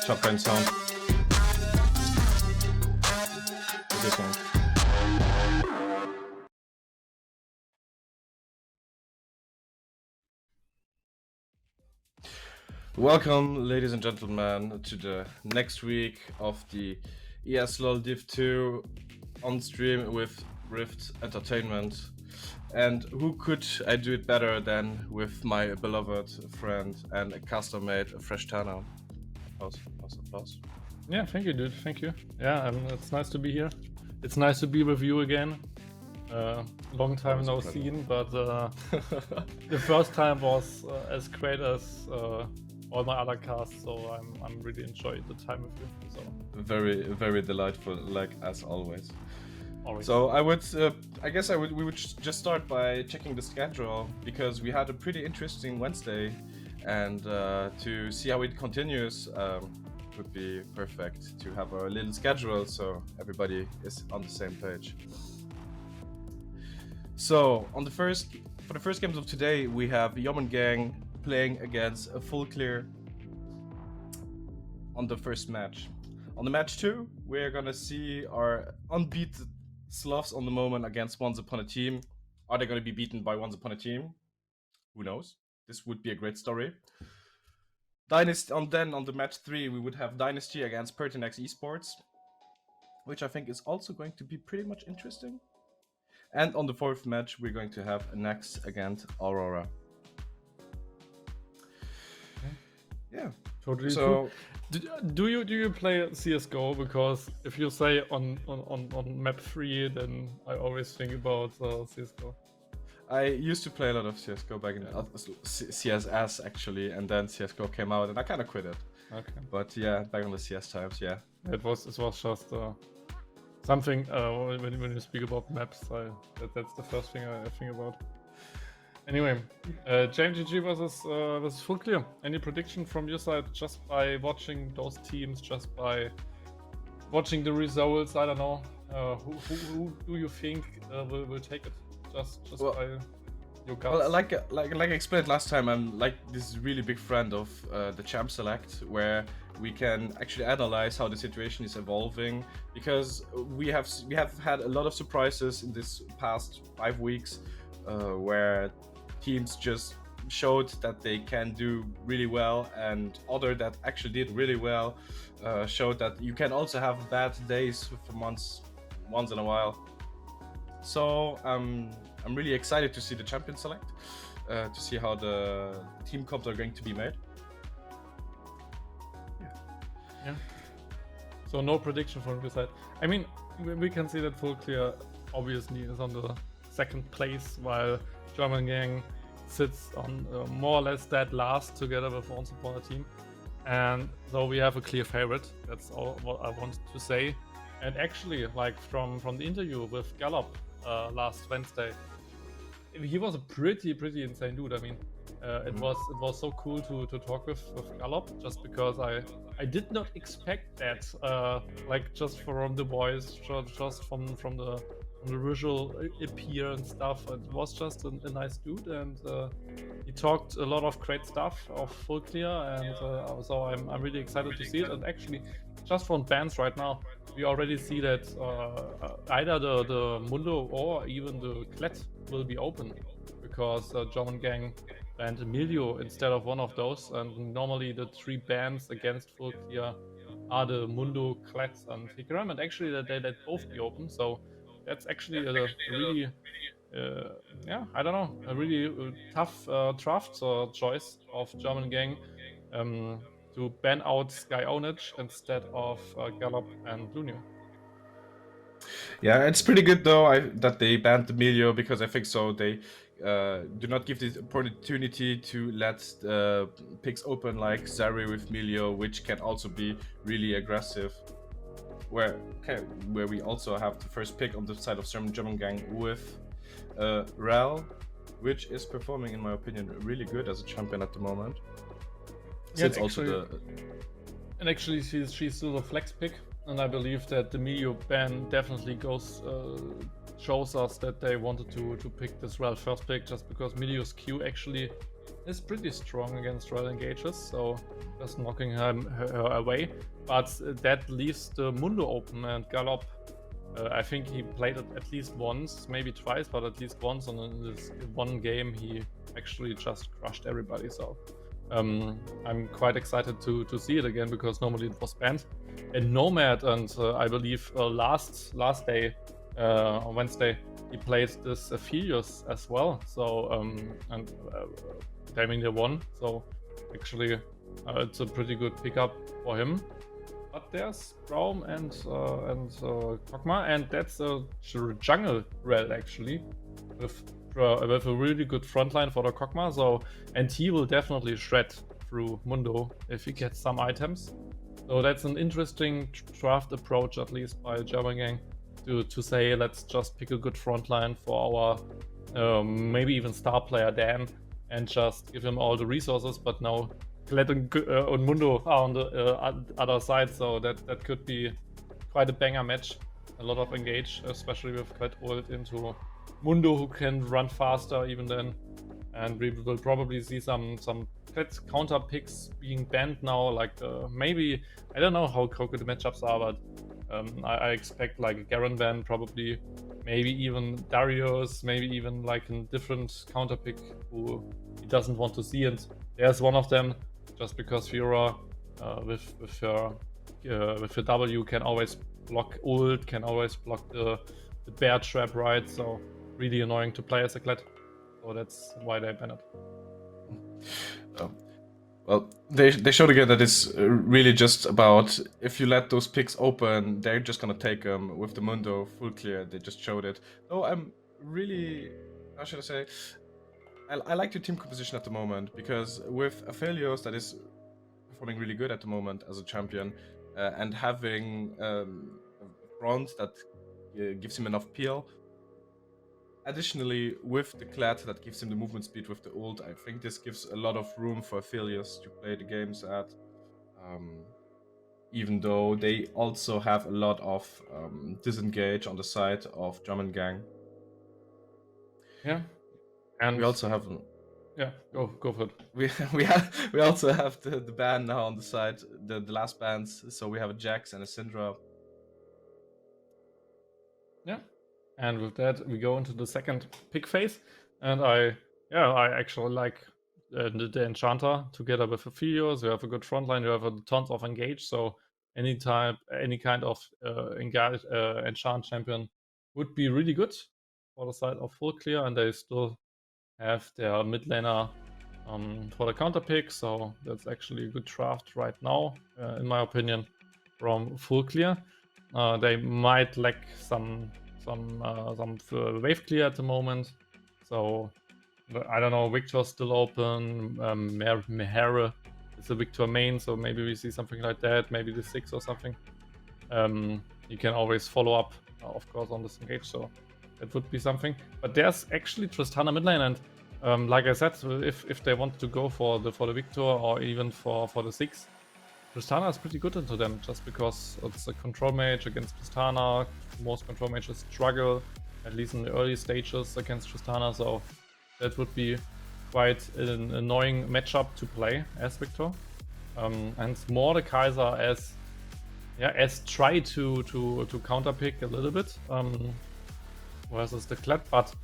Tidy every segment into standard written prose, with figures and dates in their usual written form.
shotgun sound. This one. Welcome, ladies and gentlemen, to the next week of the ESLOL Div 2 on stream with Rift Entertainment. And who could I do it better than with my beloved friend and a custom made Fresh Turner? Applause. Yeah, thank you, dude. Thank you. Yeah, it's nice to be here. It's nice to be with you again. Long time no seen, but the first time was as great as all my other casts, so I'm really enjoying the time with you. So very delightful, like as always. always. So we would just start by checking the schedule, because we had a pretty interesting Wednesday, and to see how it continues would be perfect to have a little schedule so everybody is on the same page. So for the first games of today, we have JÖRMUNGANG playing against a FULLCLEAR on the first match. On the match 2, we're gonna see our unbeaten Slavs on the moment against Once Upon a Team. Are they gonna be beaten by Once Upon a Team? Who knows? This would be a great story. Then on the match 3, we would have Dynasty against Pertinax Esports, which I think is also going to be pretty much interesting. And on the 4th match, we're going to have Nex against Aurora. Yeah, Totally. so Do you play CS:GO? Because if you say on map 3, then I always think about CS:GO. I used to play a lot of CSGO back in CSS actually, and then CSGO came out and I kind of quit it. Okay. But yeah, back on the CS times, yeah. It was just something when you speak about maps, that's the first thing I think about. Anyway, JMGG versus FULLCLEAR. Any prediction from your side just by watching those teams, just by watching the results? I don't know. Who do you think will take it? Just Well, by your guts. Well, like I explained last time, I'm like this really big friend of the Champ Select, where we can actually analyze how the situation is evolving, because we have had a lot of surprises in this past 5 weeks, where teams just showed that they can do really well, and other that actually did really well showed that you can also have bad days for once in a while. So I'm really excited to see the Champion Select, to see how the team comps are going to be made. Yeah. So no prediction from your side. I mean, we can see that FULLCLEAR obviously is on the 2nd place, while JÖRMUNGANG sits on more or less dead last together with Once Upon a Team. And so we have a clear favorite. That's all what I wanted to say. And actually, like from the interview with Gallop last Wednesday, he was a pretty insane dude. I mean, it was so cool to talk with Gallop, just because I did not expect that, like just from the voice, just from the visual appear and stuff. It was just a nice dude, and he talked a lot of great stuff of FULLCLEAR, and so I'm really excited to see it. And actually, just from bans right now, we already see that either the Mundo or even the Klett will be open, because JÖRMUNGANG banned Emilio instead of one of those, and normally the 3 bans against FULLCLEAR are the Mundo, Klett, and Hikaram, and actually they let both be open. So that's actually a really I don't know, a really tough draft choice of JÖRMUNGANG to ban out Sky Onage instead of Gallop and Lunio. Yeah, it's pretty good though that they banned Emilio, because I think so they do not give the opportunity to let picks open like Zari with Emilio, which can also be really aggressive. Where we also have the first pick on the side of JÖRMUNGANG with Rel, which is performing, in my opinion, really good as a champion at the moment. Yeah, actually she's still a flex pick, and I believe that the Emilio ban definitely goes shows us that they wanted to pick this Rel first pick just because Milius Q actually is pretty strong against Rel engages, so just knocking her away. But that leaves the Mundo open, and Gallop, I think he played it at least once, maybe twice, but at least once, and in this one game he actually just crushed everybody. So I'm quite excited to see it again, because normally it was banned. And Nomad, and I believe last day, on Wednesday, he played this Aphelios as well. So and Daming the one. So actually, it's a pretty good pickup for him. But there's Braum and Kog'Maw, and that's a jungle Rel actually, with a really good frontline for the Kog'Maw. So, and he will definitely shred through Mundo if he gets some items. So that's an interesting draft approach, at least by JÖRMUNGANG, to say let's just pick a good frontline for our maybe even star player Dan, and just give him all the resources. But now Klett and Mundo are on the other side, so that could be quite a banger match. A lot of engage, especially with Klett ult into Mundo, who can run faster even then. And we will probably see some Klett counter picks being banned now, like maybe, I don't know how good the matchups are, but I expect like Garen ban probably, maybe even Darius, maybe even like a different counter pick who he doesn't want to see. And there's one of them, just because Fiora with her W can always block ult, can always block the bear trap, right? So really annoying to play as a Klett. So that's why they ban it. Well, they showed again that it's really just about, if you let those picks open, they're just gonna take them. With the Mundo full clear, they just showed it. Though I'm really, how should I say, I like the team composition at the moment, because with Aphelios, that is performing really good at the moment as a champion, and having a front that gives him enough peel. Additionally, with the Klett that gives him the movement speed with the ult, I think this gives a lot of room for Aphelios to play the games at. Even though they also have a lot of disengage on the side of JÖRMUNGANG. Yeah, and we also have go for it. We also have the ban now on the side, the last bans. So we have a Jax and a Syndra. Yeah. And with that, we go into the second pick phase, and I actually like the Enchanter together with Aphelios. You have a good frontline, you have tons of engage, so any kind of enchant champion would be really good for the side of FULLCLEAR, and they still have their mid laner for the counter pick, so that's actually a good draft right now, in my opinion, from FULLCLEAR. They might lack some wave clear at the moment, so I don't know. Victor's still open. Mehere is a Victor main, so maybe we see something like that. Maybe the 6 or something. You can always follow up, of course, on this engage, so that would be something. But there's actually Tristana mid lane, and like I said, if they want to go for the Victor or even for the 6. Tristana is pretty good into them, just because it's a control mage against Tristana. Most control mages struggle, at least in the early stages, against Tristana, so that would be quite an annoying matchup to play as Victor. And Mordekaiser as try to counterpick a little bit versus the Klett, but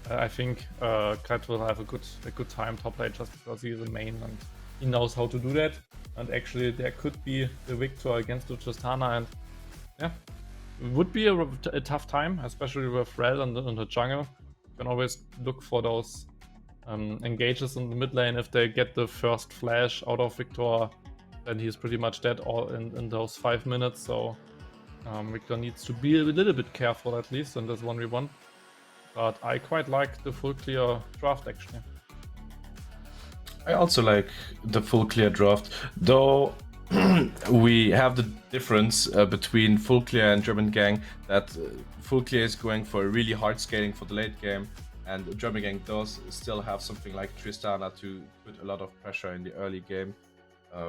I think Klett will have a good time top lane, just because he is a main and he knows how to do that. And actually, there could be the Victor against the Tristana, and yeah, it would be a tough time, especially with Rel in the jungle. You can always look for those engages in the mid lane. If they get the first flash out of Victor, then he's pretty much dead all in those 5 minutes. So Victor needs to be a little bit careful, at least in this 1v1. But I quite like the FULLCLEAR draft, actually. I also like the FULLCLEAR draft, though we have the difference between FULLCLEAR and JÖRMUNGANG, that FULLCLEAR is going for really hard scaling for the late game, and JÖRMUNGANG does still have something like Tristana to put a lot of pressure in the early game,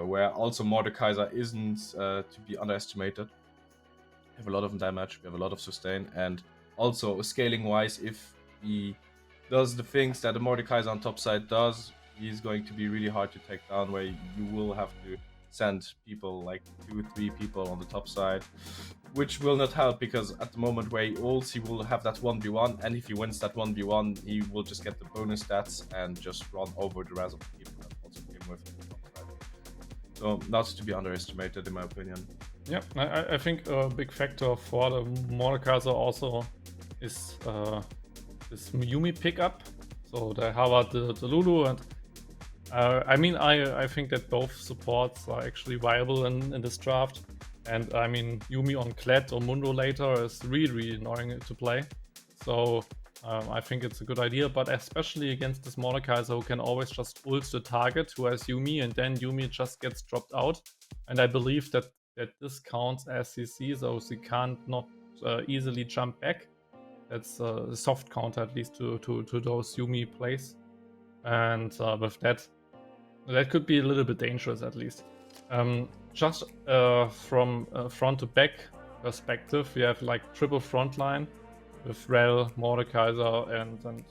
where also Mordekaiser isn't to be underestimated. We have a lot of damage, we have a lot of sustain, and also scaling wise, if he does the things that the Mordekaiser on top side does, he's going to be really hard to take down, where you will have to send people like 2-3 people on the top side, which will not help, because at the moment where he ults, he will have that 1v1, and if he wins that 1v1, he will just get the bonus stats and just run over the rest of the people that also came with him on the top side. So not to be underestimated, in my opinion. Yeah, I think a big factor for the Mordekaiser also is this Yumi pickup. So they have the Lulu, and I mean, I think that both supports are actually viable in this draft. And I mean, Yumi on Kled or Mundo later is really annoying to play. So I think it's a good idea, but especially against this Mordekaiser, who can always just ult the target who has Yumi, and then Yumi just gets dropped out. And I believe that this counts as CC, so she can't not easily jump back. That's a soft counter, at least to those Yumi plays. And with that could be a little bit dangerous, at least. Just from front to back perspective, we have like triple frontline with Rel, Mordekaiser, and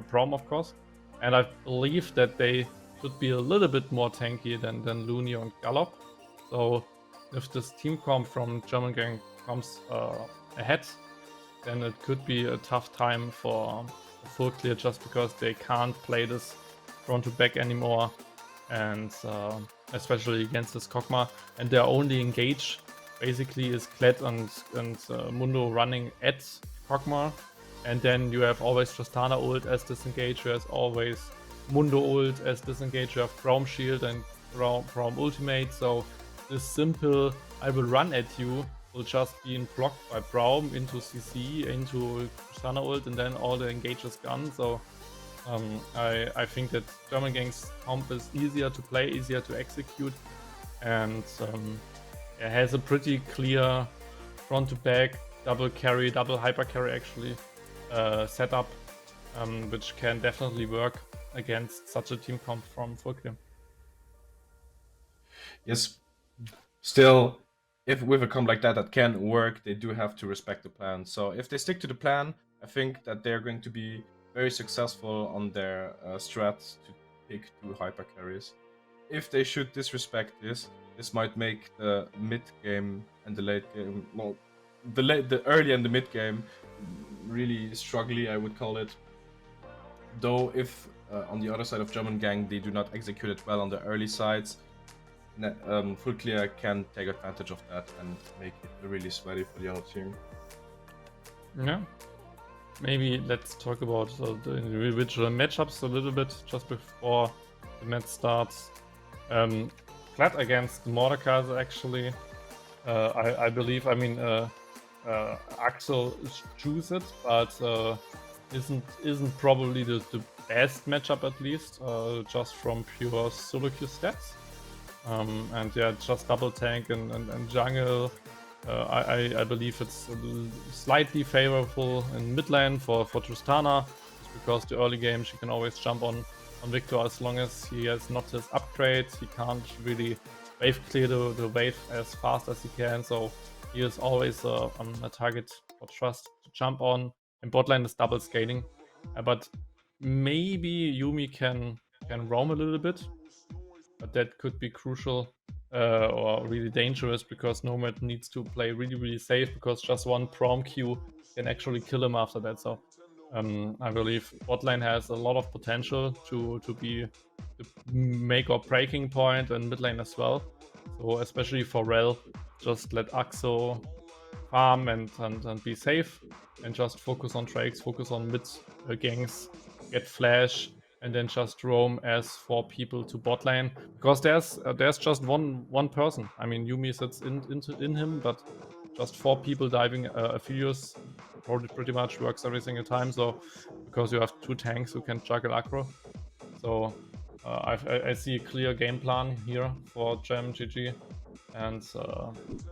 Braum, of course. And I believe that they should be a little bit more tanky than Looney and Gallop. So if this team comp from JÖRMUNGANG comes ahead, then it could be a tough time for FULLCLEAR, just because they can't play this front to back anymore, and especially against this Kog'Maw, and their only engage basically is Kled and Mundo running at Kog'Maw, and then you have always Tristana ult as disengage, you have always Mundo ult as disengage, you have Braum shield and Braum ultimate, so this simple I will run at you will just be blocked by Braum into CC, into Tristana ult, and then all the engage is gone. So I think that JÖRMUNGANG's comp is easier to play, easier to execute, and it has a pretty clear front to back, double carry, double hyper carry actually setup, which can definitely work against such a team comp from FULLCLEAR. Yes, still, if with a comp like that can work, they do have to respect the plan. So if they stick to the plan, I think that they're going to be very successful on their strats to pick 2 hyper carries. If they should disrespect this might make the mid game and the late game, well, the early and the mid game really struggly, I would call it. Though if on the other side of JÖRMUNGANG they do not execute it well on the early sides, FULLCLEAR can take advantage of that and make it really sweaty for the other team. Yeah. Maybe let's talk about the individual matchups a little bit just before the match starts. Kled against Mordekaiser, actually. I believe, I mean, Axel choose it, but isn't probably the best matchup, at least, just from pure solo queue stats. And yeah, just double tank and jungle. I believe it's slightly favorable in mid lane for Tristana, just because the early game she can always jump on Victor as long as he has not his upgrade. He can't really wave clear the wave as fast as he can, so he is always a target for Trust to jump on. And bot lane is double scaling, but maybe Yumi can roam a little bit, but that could be crucial. Or really dangerous, because Nomad needs to play really safe, because just one Braum Q can actually kill him after that. So I believe bot lane has a lot of potential to be the make or breaking point, and mid lane as well. So especially for Rel, just let Axo farm and be safe, and just focus on Drakes, focus on mid ganks, get flash, and then just roam as 4 people to bot lane, because there's just one person. I mean, Yumi sits in him, but just 4 people diving Aphelios pretty much works every single time. So because you have 2 tanks who can juggle aggro, so I see a clear game plan here for Gem GG, and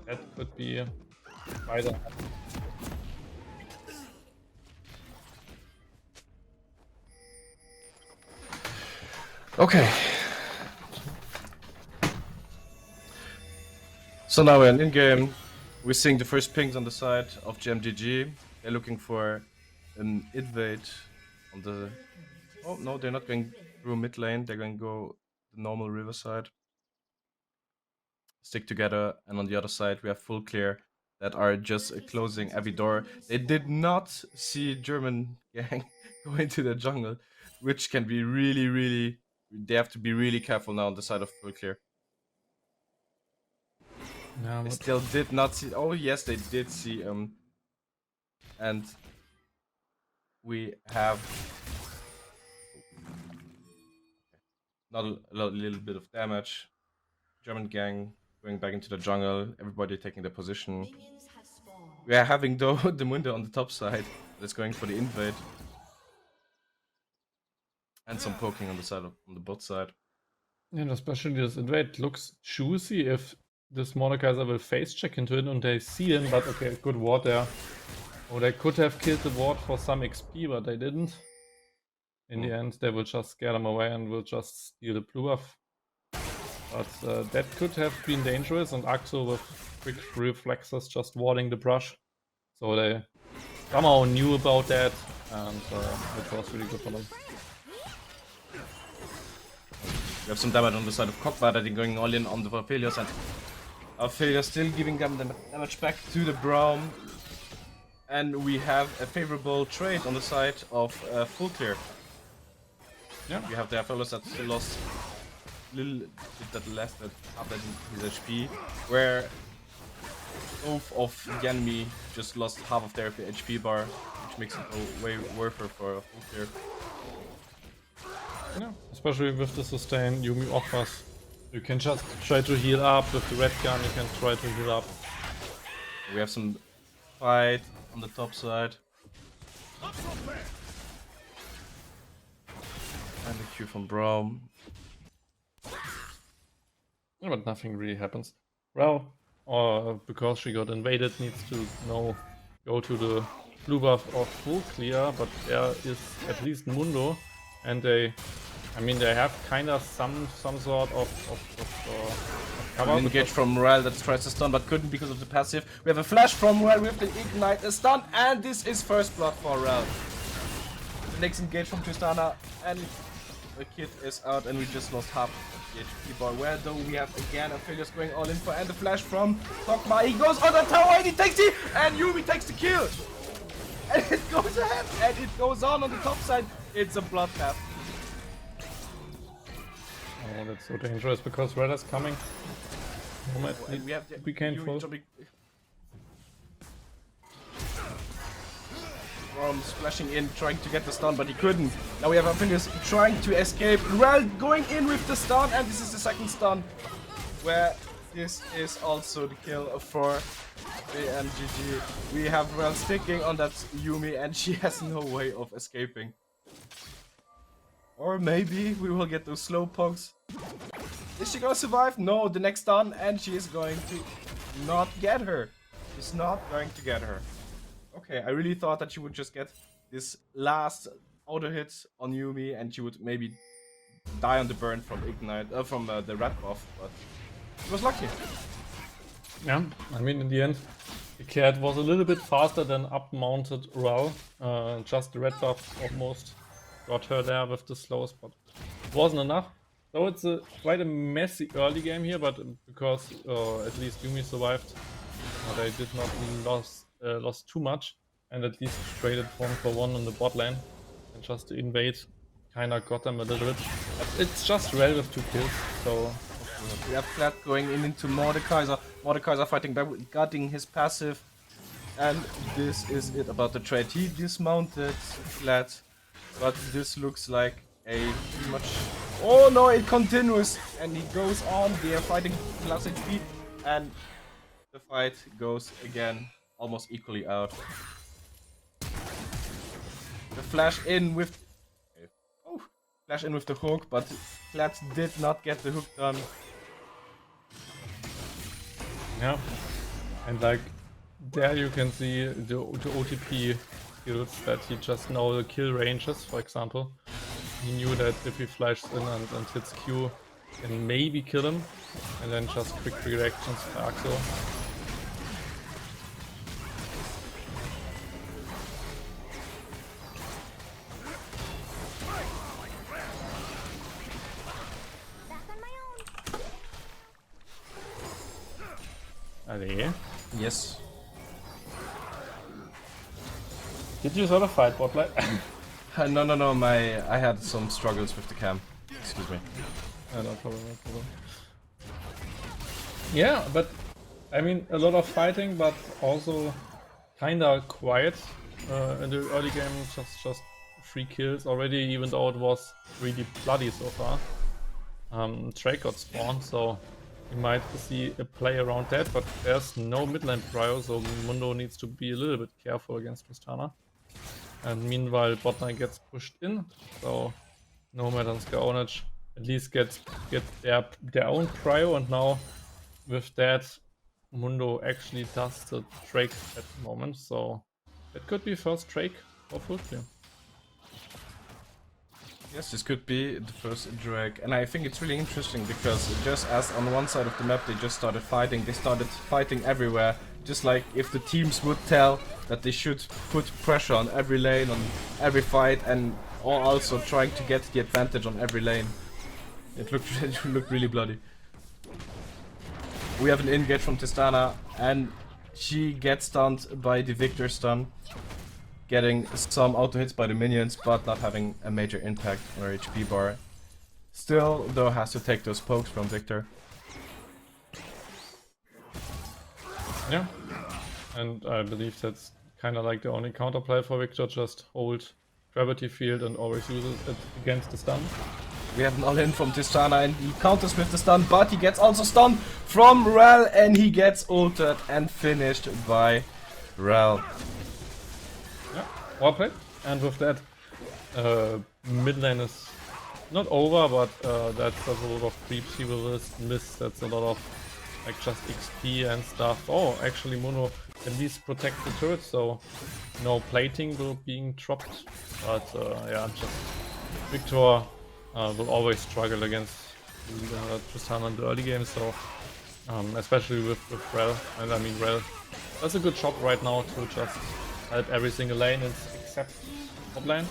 that could be either. Okay. So now we're in game. We're seeing the first pings on the side of GMGG. They're looking for an invade on the... Oh, no, they're not going through mid lane. They're going to go the normal river side. Stick together. And on the other side, we have full clear that are just closing every door. They did not see German gang go into the jungle, which can be really, really... They have to be really careful now on the side of full clear. Yeah, They but still did not see... Oh, yes, they did see... And we have... Not a little bit of damage. German gang going back into the jungle. Everybody taking their position. We are having though the Mundo on the top side that's going for the invade. And some poking on the side on the bot side. and especially this invade looks juicy if this Mordekaiser will face check into it and they see him, but okay, good ward there. Oh, they could have killed the ward for some XP, but they didn't. In the end, they will just scare them away and will just steal the blue buff. But that could have been dangerous, and Axel with quick reflexes just warding the brush. So they somehow knew about that, and it was really good for them. We have some damage on the side of Cockbar that is going all in on the Aphelios, and Aphelios still giving them the damage back to the Braum. And we have a favorable trade on the side of full clear. Yeah. We have the Aphelios that still lost a little bit that left after his HP, where both of the enemy just lost half of their HP bar, which makes it way worse for full clear. Yeah, especially with the sustain Yumi offers. You can just try to heal up with the red gun, you can try to heal up. We have some fight on the top side. And the Q from Braum. Yeah, but nothing really happens. Well, because she got invaded, needs to now go to the blue buff of full clear, but there is at least Mundo, and they have kind of some sort of cover. An engage from Morel that tries to stun but couldn't because of the passive. We have a flash from Morel with the ignite, a stun, and this is first blood for Morel. The next engage from Tristana, and the kid is out, and we just lost half the HP bar. Where though we have again Aphelios going all in for, and the flash from Tokma. He goes on the tower and he takes it, and Yumi takes the kill. And it goes ahead, and it goes on the top side. It's a bloodbath. Oh, that's so dangerous because Red is coming. Moment, And we have the be careful. Splashing in, trying to get the stun, but he couldn't. Now we have Aphelios trying to escape. Rel going in with the stun, and this is the second stun. Where this is also the kill for GG. We have Rel sticking on that Yumi, and she has no way of escaping. Or maybe we will get those slow pokes. Is she gonna survive? No, the next stun, and she is going to not get her. She's not going to get her. Okay, I really thought that she would just get this last auto hit on Yumi, and she would maybe die on the burn from Ignite, from the red buff, but she was lucky. Yeah, I mean in the end, the cat was a little bit faster than up-mounted Rel. Just the red buff almost got her there with the slowest, but it wasn't enough. So it's quite a messy early game here, but because at least Yumi survived, they did not lost too much, and at least traded 1-for-1 on the bot lane, and just the invade kinda got them a little bit. But it's just Rel with 2 kills, so we have Flat going into Mordekaiser. Mordekaiser fighting back, gutting his passive, and this is it about the trade. He dismounted Flat, but this looks like a pretty much... Oh no, it continues, and he goes on. They are fighting plus HP, and the fight goes again almost equally out. The flash in with... Oh, flash in with the hook, but Flat did not get the hook done. yeah. And like there you can see the OTP skills that he just know the kill ranges, for example. He knew that if he flashes in and hits Q, can maybe kill him, and then just quick reactions for Axel. Allez. Yes. Did you sort of fight bot lane? No. I had some struggles with the cam. Excuse me. No problem, no problem. Yeah, but I mean, a lot of fighting, but also kinda quiet in the early game. Just 3 kills already, even though it was really bloody so far. Drake got spawned, so we might see a play around that, but there's no mid lane prio, so Mundo needs to be a little bit careful against Tristana. And meanwhile, bot lane gets pushed in, so Nomad and Skaonage at least get their own prio, and now with that, Mundo actually does the Drake at the moment, so it could be first Drake for FULLCLEAR. Yes, this could be the first Drake, and I think it's really interesting because just as on one side of the map they just started fighting, they started fighting everywhere. Just like if the teams would tell that they should put pressure on every lane, on every fight, and also trying to get the advantage on every lane. It looked really bloody. We have an engage from Tristana, and she gets stunned by the Victor stun, getting some auto hits by the minions, but not having a major impact on her HP bar. Still, though, has to take those pokes from Victor. Yeah, and I believe that's kind of like the only counterplay for Victor, just hold gravity field and always use it against the stun. We have an all-in from Tristana, and he counters with the stun, but he gets also stunned from Rel, and he gets ulted and finished by Rel. Yeah, well played. And with that, mid lane is not over, but that's a lot of creeps he will miss. That's a lot of like just XP and stuff. Oh, actually Mundo at least protect the turret, so no plating will being dropped. But yeah, just Victor will always struggle against Tristana in the early game, so especially with Rel. And I mean, Rel does a good job right now to just help every single lane except top lane.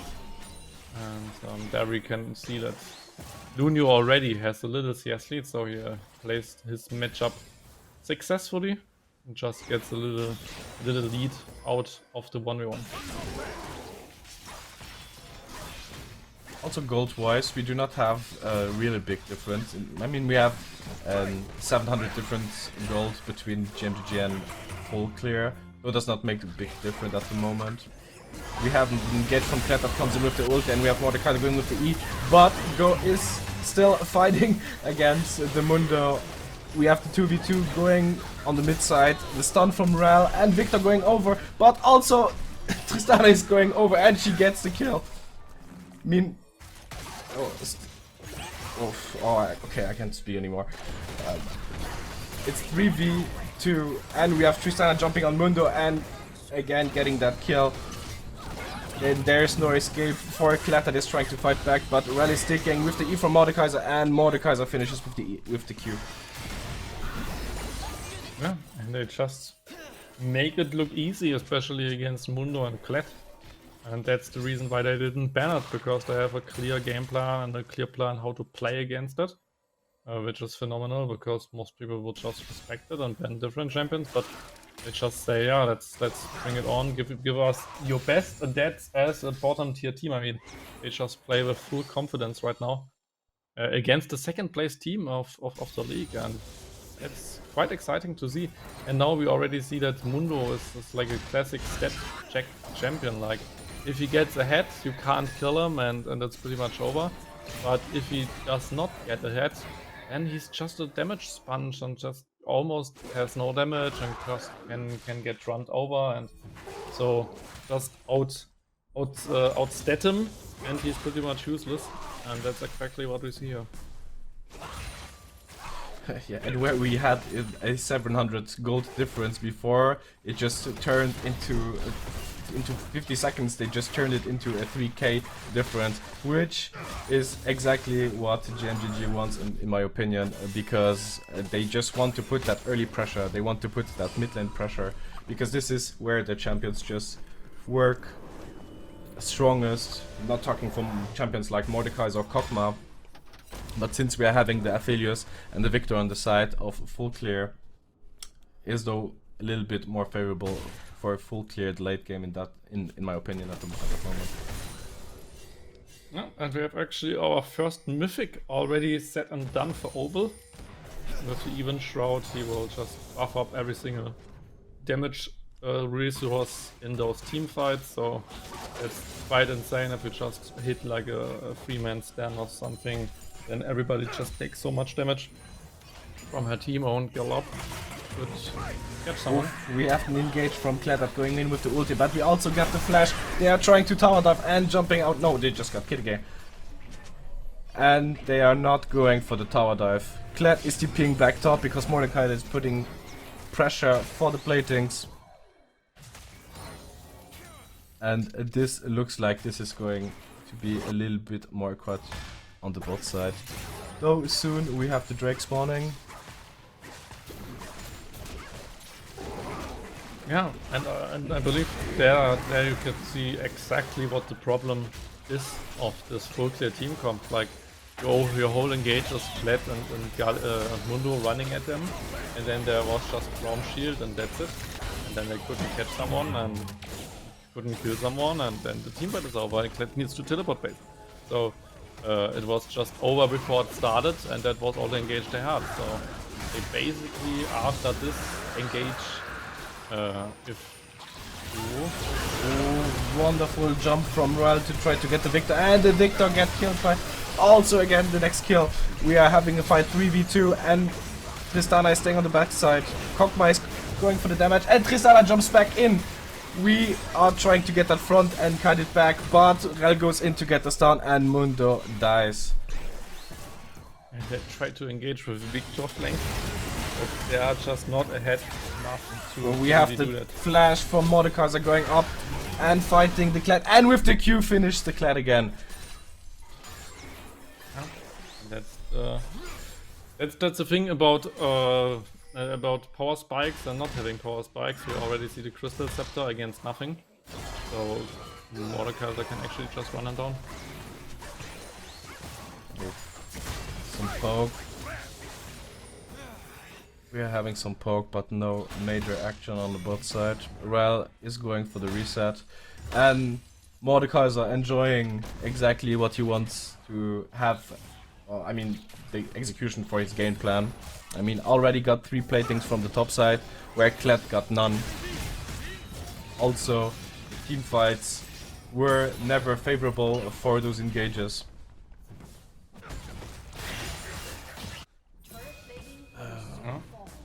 And there we can see that Lunio already has a little CS lead, so he placed his matchup successfully and just gets a little lead out of the 1v1. Also gold-wise, we do not have a really big difference. I mean, we have 700 difference in gold between GMGG and FULLCLEAR, so it does not make a big difference at the moment. We have Engage from Klett that comes in with the ult, and we have Mordecai going with the E, but Go is still fighting against the Mundo. We have the 2v2 going on the mid side, the stun from Rel, and Victor going over, but also Tristana is going over, and she gets the kill. I mean, okay, I can't speak anymore. It's 3v2, and we have Tristana jumping on Mundo, and again getting that kill. And there's no escape for Klett that is trying to fight back, but Rel is sticking with the E from Mordekaiser, and Mordekaiser finishes with the E, with the Q. Yeah, and they just make it look easy, especially against Mundo and Klett. And that's the reason why they didn't ban it, because they have a clear game plan and a clear plan how to play against it. Which is phenomenal, because most people will just respect it and ban different champions, but they just say, yeah, let's bring it on, give us your best, and that's as a bottom tier team. I mean, they just play with full confidence right now against the second place team of the league, and it's quite exciting to see. And now we already see that Mundo is like a classic stat check champion. Like, if he gets ahead, you can't kill him, and that's pretty much over. But if he does not get ahead, then he's just a damage sponge and just almost has no damage and just can get run over, and so just outstat him, and he's pretty much useless, and that's exactly what we see here. Yeah, and where we had a 700 gold difference before, it just turned into 50 seconds, they just turned it into a 3k difference, which is exactly what GMGG wants in my opinion, because they just want to put that early pressure, they want to put that mid lane pressure, because this is where the champions just work strongest. I'm not talking from champions like Mordekaiser or Kog'Maw, but since we are having the Aphelios and the Victor on the side of FULLCLEAR, is though a little bit more favorable for a full cleared late game in my opinion at the moment. Yeah, and we have actually our first mythic already set and done for Oval. With the even shroud, he will just buff up every single damage resource in those team fights, so it's quite insane if you just hit like a 3-man stand or something, then everybody just takes so much damage from her team own Gallop. Good catch someone. We have an engage from Klettert going in with the ulti, but we also got the flash. They are trying to tower dive and jumping out. No, they just got killed again. And they are not going for the tower dive. Klett is TPing back top because Mordecai is putting pressure for the platings. And this looks like this is going to be a little bit more cut on the bot side. Though soon we have the Drake spawning. Yeah, and I believe there you can see exactly what the problem is of this full clear team comp. Like your whole engage is Klett and Mundo running at them, and then there was just Storm Shield and that's it. And then they couldn't catch someone and couldn't kill someone, and then the team fight is over and Klett needs to teleport base. So it was just over before it started, and that was all the engage they had. So they basically, after this engage, wonderful jump from Royal to try to get the Victor, and the Victor gets killed by also again the next kill. We are having a fight 3v2 and Tristana is staying on the backside. Kog'Maw is going for the damage and Tristana jumps back in. We are trying to get that front and cut it back, but Rel goes in to get the stun and Mundo dies. And they try to engage with Victor flank, but they are just not ahead enough to we have the do that. flash from Mordekaiser going up and fighting the Klett, and with the Q finish the Klett again. That's the thing about power spikes and not having power spikes. We already see the Crystal Scepter against nothing, so Mordekaiser can actually just run him down. Some poke. We are having some poke, but no major action on the bot side. Rel is going for the reset, and Mordekaiser enjoying exactly what he wants to have. I mean, the execution for his game plan. I mean, already got 3 platings from the top side, where Klett got none. Also, team fights were never favorable for those engages.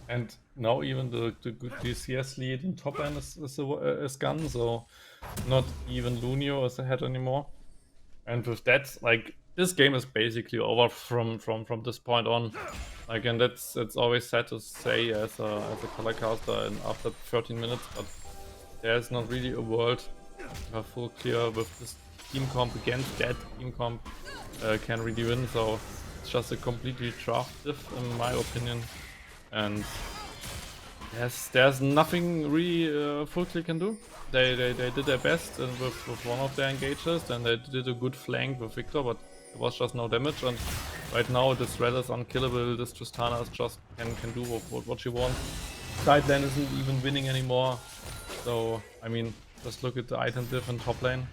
And now even the good DCS lead in top lane is gone, so not even Lunio is ahead anymore. And with that, like, this game is basically over from this point on. Like, and it's always sad to say as a color caster and after 13 minutes, but there's not really a world full clear with this team comp against that team comp can really win. So it's just a completely draft diff in my opinion. And there's nothing really Full Clear can do. They did their best with one of their engages, and they did a good flank with Victor, but there was just no damage. And right now this Rel is unkillable. This Tristana is just can do what she wants. Side lane isn't even winning anymore. So I mean, just look at the item diff in top lane.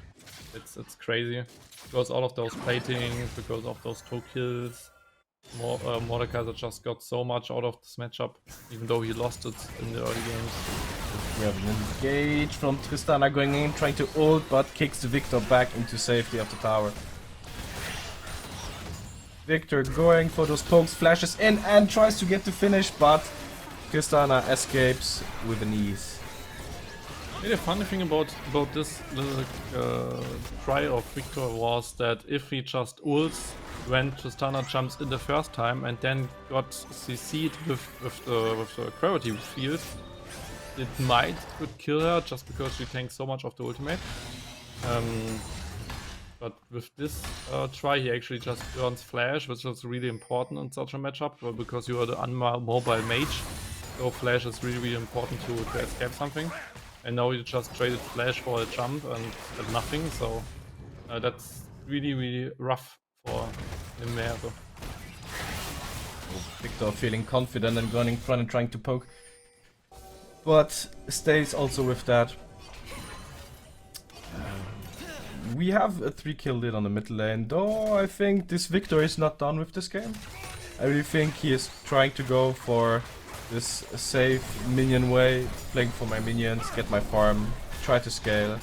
It's crazy because all of those platings, because of those 2 kills. Mordekaiser just got so much out of this matchup, even though he lost it in the early games. We have an engage from Tristana going in, trying to ult, but kicks the Victor back into safety of the tower. Victor going for those pokes, flashes in and tries to get the finish, but Tristana escapes with an ease. The funny thing about this little try of Victor was that if he just ults when Tristana jumps in the first time and then got CC'd with the gravity field, it could kill her just because she tanks so much of the ultimate. But with this try, he actually just burns flash, which is really important in such a matchup because you are the unmobile mage. So flash is really important to escape something. And now you just traded flash for a jump and nothing, so that's really rough for him there. So. Victor feeling confident and going in front and trying to poke. but stays also with that. We have a 3-kill lead on the mid lane, though I think this Victor is not done with this game. I really think he is trying to go for this safe minion way, playing for my minions, get my farm, try to scale.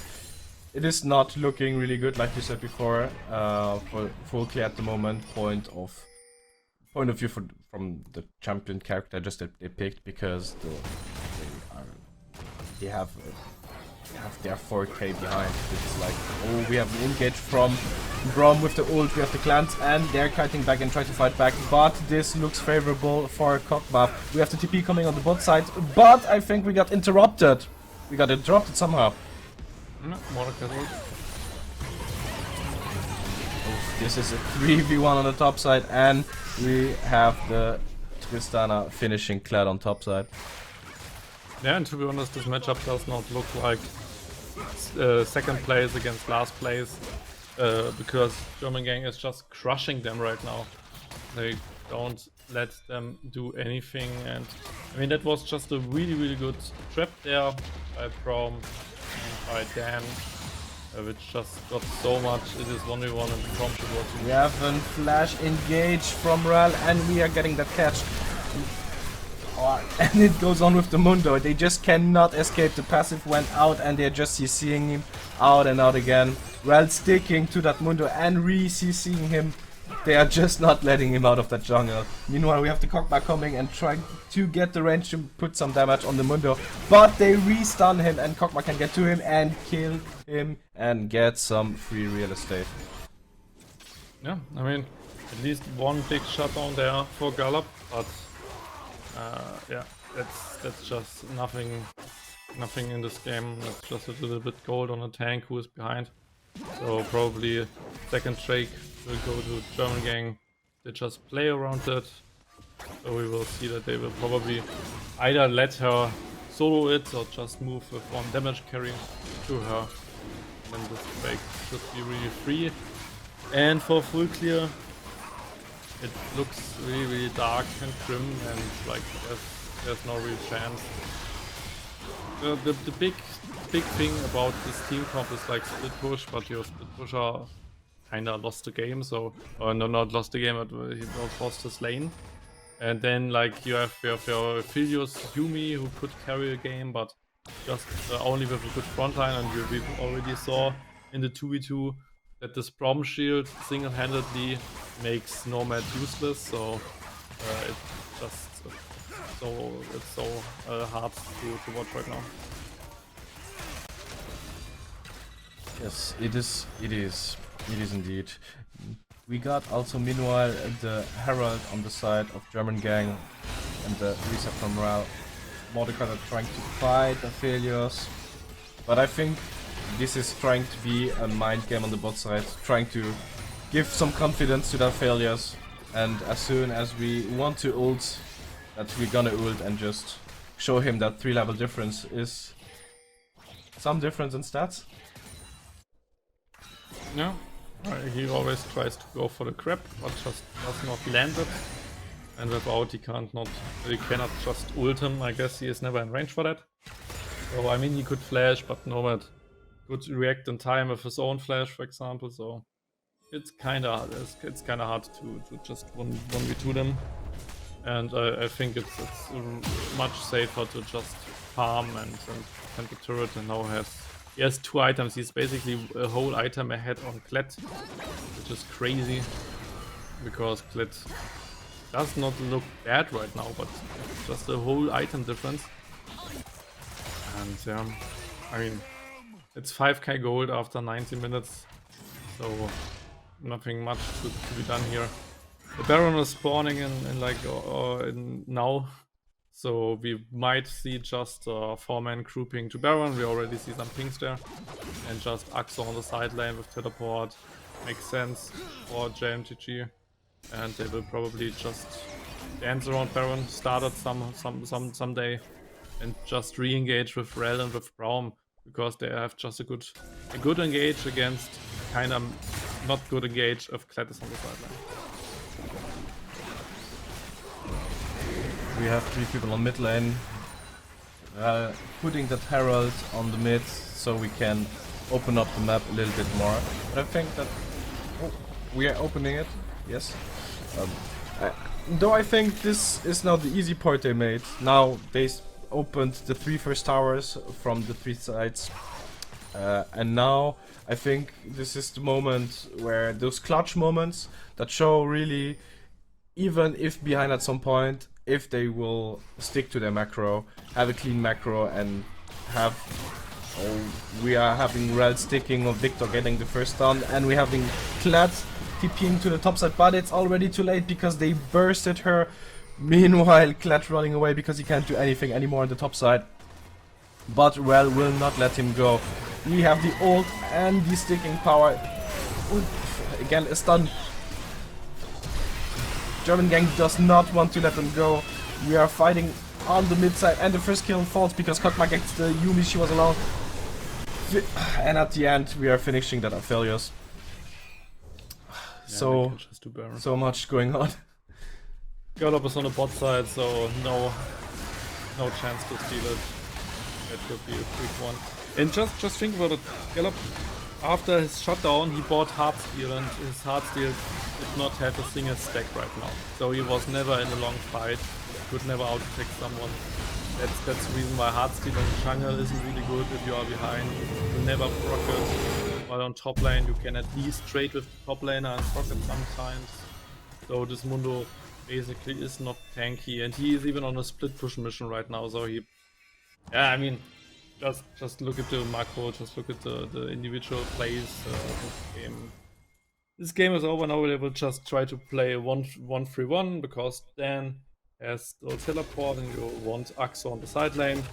It is not looking really good, like you said before, for FULLCLEAR at the moment. Point of view from the champion character just that they picked, because they have their 4k behind. It's like, oh, we have an engage from Braum with the ult, we have the clans, and they're kiting back and trying to fight back, but this looks favorable for Kokma. We have the TP coming on the bot side, but I think we got interrupted. We got interrupted somehow. No, This is a 3v1 on the top side, and we have the Tristana finishing Kled on top side. Yeah, and to be honest, this matchup does not look like second place against last place, because JÖRMUNGANG is just crushing them right now. They don't let them do anything, and I mean, that was just a really good trap there by Braum and by Dan, which just got so much. It is 1v1 and the Braum should watch. We have a flash engage from Ral, and we are getting that catch. And it goes on with the Mundo. They just cannot escape. The passive went out, and they're just CCing him out and out again. Ral sticking to that Mundo and re-CCing him. They are just not letting him out of that jungle. Meanwhile, we have the Kokma coming and trying to get the range to put some damage on the Mundo. But they re-stun him, and Kokma can get to him and kill him and get some free real estate. Yeah, I mean, at least one big shutdown there for Gallop, but yeah, that's just nothing in this game. That's just a little bit gold on a tank who is behind. So probably second Drake will go to JÖRMUNGANG. They just play around it. So we will see that they will probably either let her solo it or just move with one damage carry to her. And this Drake should be really free. And for FULLCLEAR, it looks really dark and grim, and like there's no real chance. The big thing about this team comp is like split push, but your split pusher kinda lost the game. So, no, not lost the game, but he lost his lane. And then like you have your Philios Yumi, who could carry a game, but just only with a good frontline. And we already saw in the 2v2 that this Braum shield single-handedly makes Nomad useless, so it's just so hard to watch right now. Yes, it is indeed. We got also meanwhile the Herald on the side of JÖRMUNGANG and the reset from Ral. Mordecai are trying to fight Aphelios, but I think this is trying to be a mind game on the bot side, trying to give some confidence to the Aphelios, and as soon as we want to ult, that we're gonna ult and just show him that 3-level difference is some difference in stats. Yeah, he always tries to go for the crab, but just does not land it. And without, he cannot just ult him. I guess he is never in range for that. So I mean, he could flash, but Nomad could react in time with his own flash, for example. So it's kind of hard to just 1v2 them. And I think it's much safer to just farm and defend the turret. And now he has 2 items. He's basically a whole item ahead on Kled, which is crazy, because Kled does not look bad right now, but it's just a whole item difference. And yeah, I mean, it's 5k gold after 90 minutes, so nothing much to be done here. The Baron is spawning in like now, so we might see just a 4-man grouping to Baron. We already see some pings there, and just Axo on the side lane with teleport makes sense for JMTG, and they will probably just dance around Baron, start it someday, and just re-engage with Rel and with Braum, because they have just a good engage against kind of not good engage if Kled is on the sideline. We have 3 people on mid lane. putting that Herald on the mid so we can open up the map a little bit more. But I think that we are opening it, yes. Though I think this is now the easy part they made. Now they opened the 3 first towers from the 3 sides. And now I think this is the moment where those clutch moments that show really, even if behind at some point, if they will stick to their macro, have a clean macro and have... we are having Rel sticking or Victor getting the first stun, and we're having Klad TPing to the top side, but it's already too late because they bursted her. Meanwhile, Klad running away because he can't do anything anymore on the top side. But Rel will not let him go. We have the ult and the sticking power. Again, a stun. Jörmungang does not want to let them go. We are fighting on the mid side, and the first kill falls because Kokma gets the Yumi, she was alone. And at the end, we are finishing that Aphelios. So much going on. Gallop is on the bot side, so no chance to steal it. That could be a quick one. And just think about it. Gallop, after his shutdown, he bought Heartsteel, and his Heartsteel did not have a single stack right now. So he was never in a long fight. Could never out-attack someone. That's the reason why Heartsteel on the jungle isn't really good if you are behind. You never proc it. While on top lane you can at least trade with the top laner and proc it sometimes. So this Mundo basically is not tanky, and he is even on a split push mission right now, so he... Yeah, I mean, just look at the macro, just look at the individual plays this game. This game is over now. They will just try to play 1-3-1 because Dan has the teleport and you want Axo on the side lane.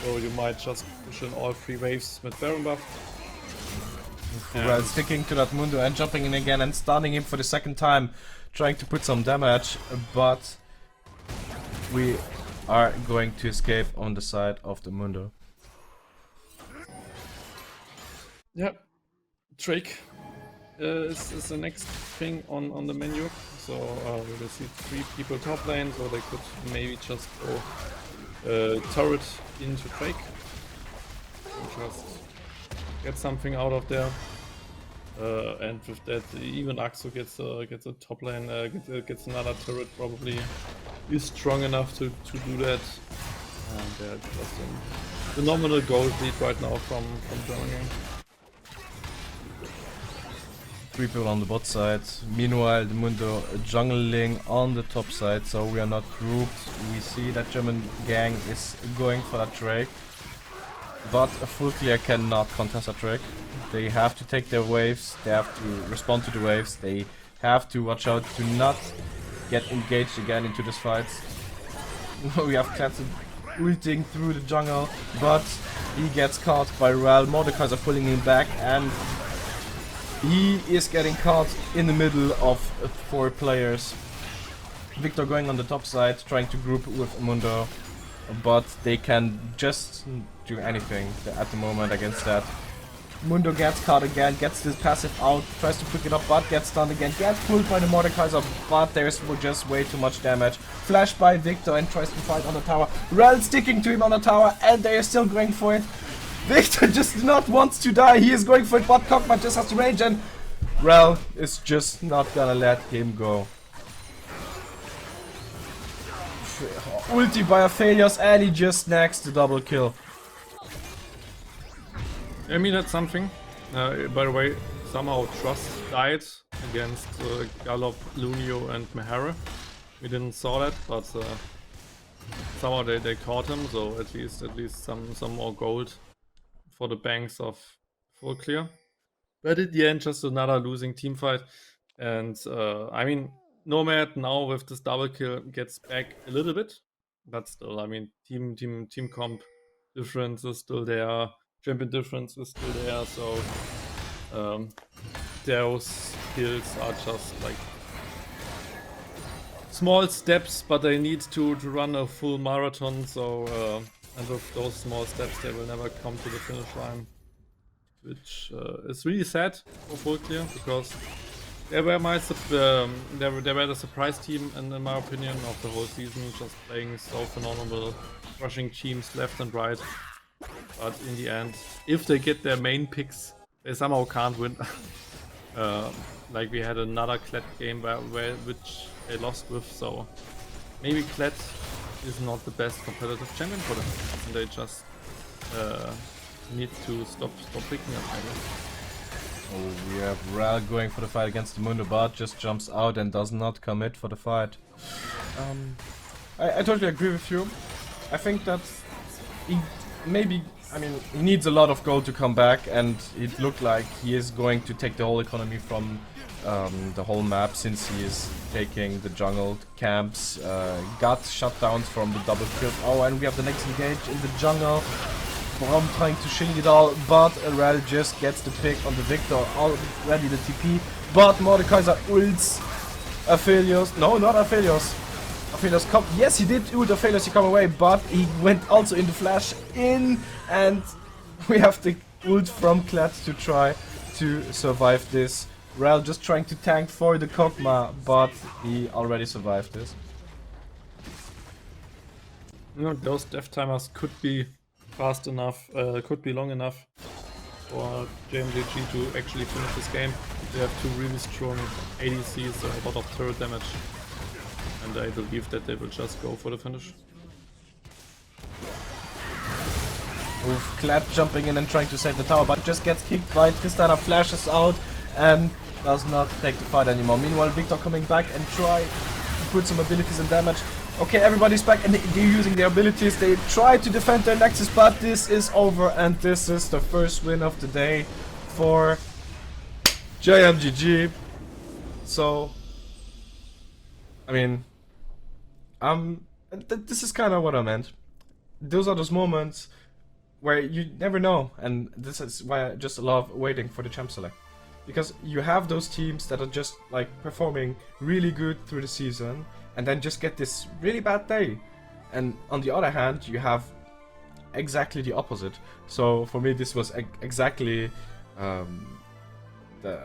So you might just push in all 3 waves with Baron buff. Well, sticking to that Mundo and jumping in again and stunning him for the second time, trying to put some damage, but we are going to escape on the side of the Mundo. Yeah, Drake is the next thing on the menu. So we will see 3 people top lane, so they could maybe just go turret into Drake and just get something out of there. And with that, even Axo gets a top lane, gets another turret probably. Is strong enough to do that. And they're just in the nominal gold lead right now from JÖRMUNGANG. 3 people on the bot side. Meanwhile, the Mundo jungling on the top side, so we are not grouped. We see that JÖRMUNGANG is going for that Drake. But a FULLCLEAR cannot contest a Drake. They have to take their waves, they have to respond to the waves, they have to watch out to not get engaged again into this fight. We have Klad ulting through the jungle, but he gets caught by Rel. Mordekaiser are pulling him back, and he is getting caught in the middle of 4 players. Victor going on the top side, trying to group with Mundo, but they can just do anything at the moment against that. Mundo gets caught again, gets this passive out, tries to pick it up, but gets stunned again, gets pulled by the Mordekaiser, but there's just way too much damage. Flash by Victor and tries to fight on the tower. Rel sticking to him on the tower, and they are still going for it. Victor just not wants to die, he is going for it, but Kokma just has to rage, and Rel is just not gonna let him go. Ulti by Aphelios, and he just snags the double kill. I mean, that's something. By the way, somehow Trust died against Gallop, Lunio and Mehara. We didn't saw that, but somehow they caught him, so at least some more gold for the banks of FULLCLEAR. But in the end, just another losing team fight. And I mean, Nomad now with this double kill gets back a little bit, but still, I mean, team comp difference is still there. Champion difference is still there, so those kills are just like small steps, but they need to run a full marathon, so and with those small steps they will never come to the finish line, which is really sad for FULLCLEAR, because They were the surprise team, in my opinion, of the whole season, just playing so phenomenal, rushing teams left and right. But in the end, if they get their main picks, they somehow can't win. Like we had another Kled game which they lost with, so maybe Kled is not the best competitive champion for them. And they just need to stop picking them, I guess. Oh, we have Ral going for the fight against the Mundo, but just jumps out and does not commit for the fight. I totally agree with you. I think that he needs a lot of gold to come back, and it looked like he is going to take the whole economy from the whole map, since he is taking the jungle camps, got shutdowns from the double kill. Oh, and we have the next engage in the jungle. Braum trying to shield it all, but Ral just gets the pick on the Victor, already the TP, but Mordekaiser ults Aphelios. No, not Aphelios. Aphelios come. Yes, he did ult Aphelios to come away, but he went also in the flash in, and we have the ult from Kled to try to survive this. Ral just trying to tank for the Kog'Maw, but he already survived this. You know, those death timers could be fast enough, could be long enough for JMGG to actually finish this game. They have two really strong ADCs, a lot of turret damage, and I believe that they will just go for the finish. With Kled jumping in and trying to save the tower, but just gets kicked by Tristana, flashes out and does not take the fight anymore. Meanwhile, Victor coming back and try to put some abilities and damage. Okay, everybody's back and they're using their abilities. They try to defend their Nexus, but this is over, and this is the first win of the day for JMGG. So, I mean, this is kind of what I meant. Those are those moments where you never know, and this is why I just love waiting for the champ select. Because you have those teams that are just like performing really good through the season, and then just get this really bad day. And on the other hand, you have exactly the opposite. So for me, this was exactly the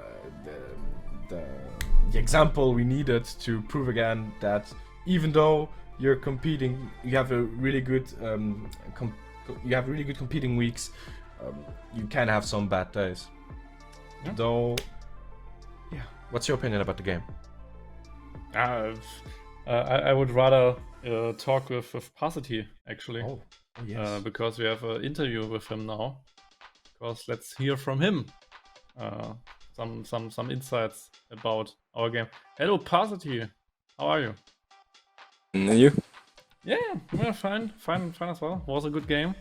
example we needed to prove again that even though you're competing, you have a really good competing weeks, you can have some bad days. Yeah. Though, yeah. What's your opinion about the game? I would rather talk with Pasity, actually. Oh yes. Because we have an interview with him now. Because let's hear from him some insights about our game. Hello, Pasity. How are you? And you? Yeah, we're fine as well. Was a good game.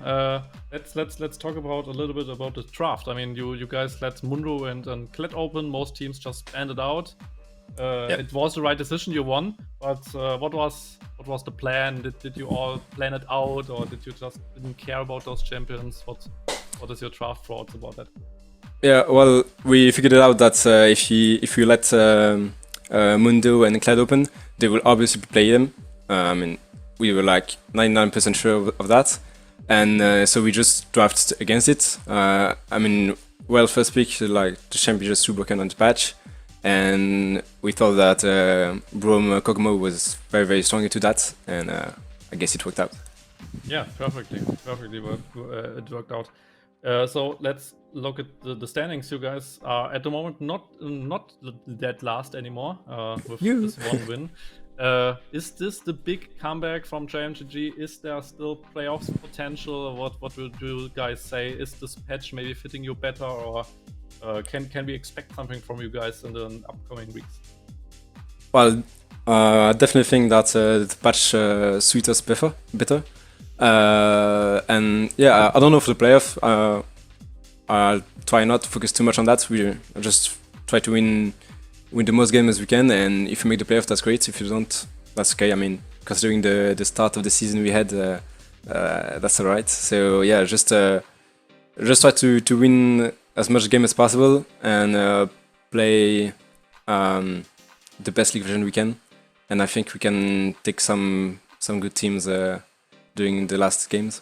Let's talk about a little bit about the draft. I mean, you guys let Mundo and Kled open. Most teams just ended out. Yep. It was the right decision. You won. But what was the plan? Did you all plan it out, or did you just didn't care about those champions? What is your draft thoughts about that? Yeah, well, we figured it out that if you let Mundo and Kled open, they will obviously play them. I mean, we were like 99% sure of that, and so we just drafted against it. I mean, well, first pick, like the champ is just too broken on the patch, and we thought that Braum Kog'Maw was very strong into that, and I guess it worked out. Yeah, perfectly it worked out. So let's look at the standings. You guys are at the moment not dead last anymore with this one win. Is this the big comeback from JMGG? Is there still playoffs potential? What do you guys say? Is this patch maybe fitting you better, or can we expect something from you guys in the upcoming weeks? Well, I definitely think that the patch suits us better. And yeah, I don't know for the playoff. I'll try not to focus too much on that. We just try to win the most games as we can, and if you make the playoff, that's great. If you don't, that's okay. I mean, considering the start of the season we had, that's alright. So yeah, just try to win as much game as possible and play the best league version we can. And I think we can take some good teams during the last games.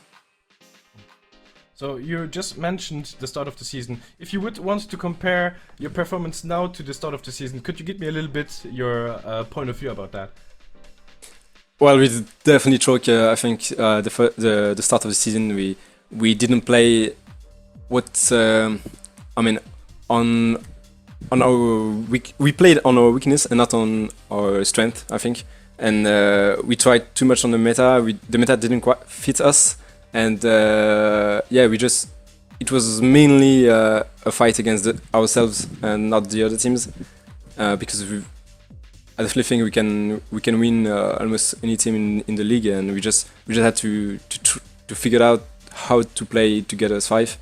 So you just mentioned the start of the season. If you would want to compare your performance now to the start of the season, could you give me a little bit your point of view about that? Well, we definitely choke. I think the start of the season we didn't play what I mean on our we played on our weakness and not on our strength, I think. And we tried too much on the meta. The meta didn't quite fit us, and yeah, it was mainly a fight against ourselves and not the other teams, because I definitely think we can win almost any team in the league, and we just had to figure out how to play together as five,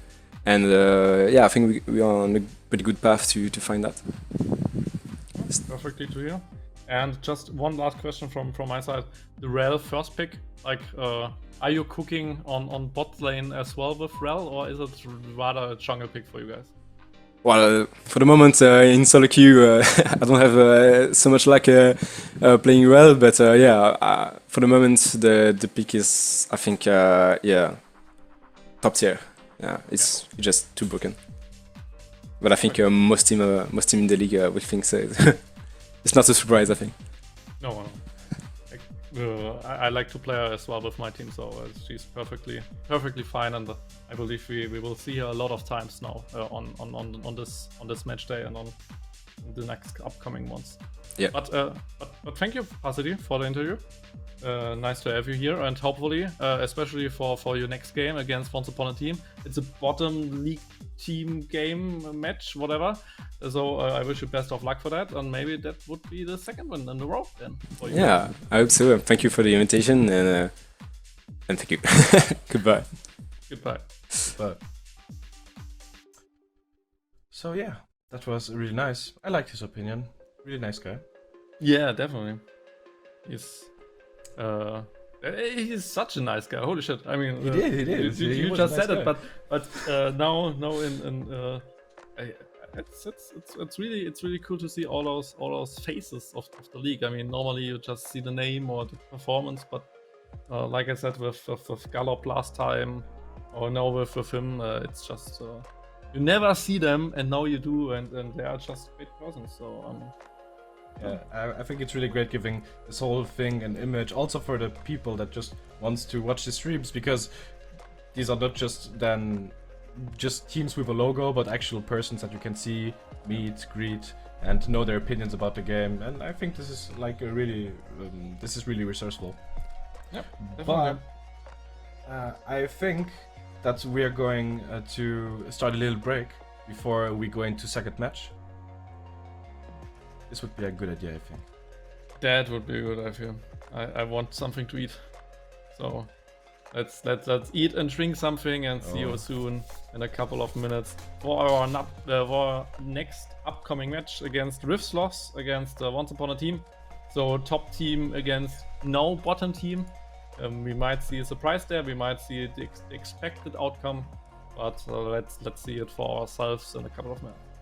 and yeah, I think we are on a pretty good path to find that. Perfectly to hear. And just one last question from my side: the Rel first pick, like, are you cooking on bot lane as well with Rel, or is it rather a jungle pick for you guys? Well, for the moment in solo queue, I don't have so much luck playing well, but yeah, for the moment the pick is, I think, yeah, top tier. Yeah, it's just too broken. But I think most team in the league will think so. It's not a surprise, I think. No. I like to play her as well with my team, so she's perfectly fine, and I believe we will see her a lot of times now on this match day and on the next upcoming ones. Yeah. But thank you, Pasity, for the interview. Nice to have you here, and hopefully, especially for your next game against Once Upon a Team, it's a bottom league team game match, whatever. So I wish you best of luck for that, and maybe that would be the second win in a row then for you. Yeah, I hope so. Thank you for the invitation, and thank you. Goodbye. Goodbye. But so yeah, that was really nice. I liked his opinion. Really nice guy. Yeah, definitely. He's such a nice guy. Holy shit! I mean, He did. You just said it, but now it's really cool to see all those faces of the league. I mean, normally you just see the name or the performance, but like I said with Gallop last time, or now with him, it's just you never see them, and now you do, and they are just great persons. So yeah, I think it's really great giving this whole thing an image, also for the people that just wants to watch the streams, because these are not just teams with a logo, but actual persons that you can see, meet, greet, and know their opinions about the game. And I think this is like a really, this is really resourceful. yeah, But definitely. I think that we are going to start a little break before we go into second match. This would be a good idea, I think. That would be a good idea. I want something to eat, so let's eat and drink something, and see you soon in a couple of minutes for our next upcoming match against Rifsloss, against Once Upon a Team. So top team against no bottom team. We might see a surprise there. We might see the expected outcome, but let's see it for ourselves in a couple of minutes.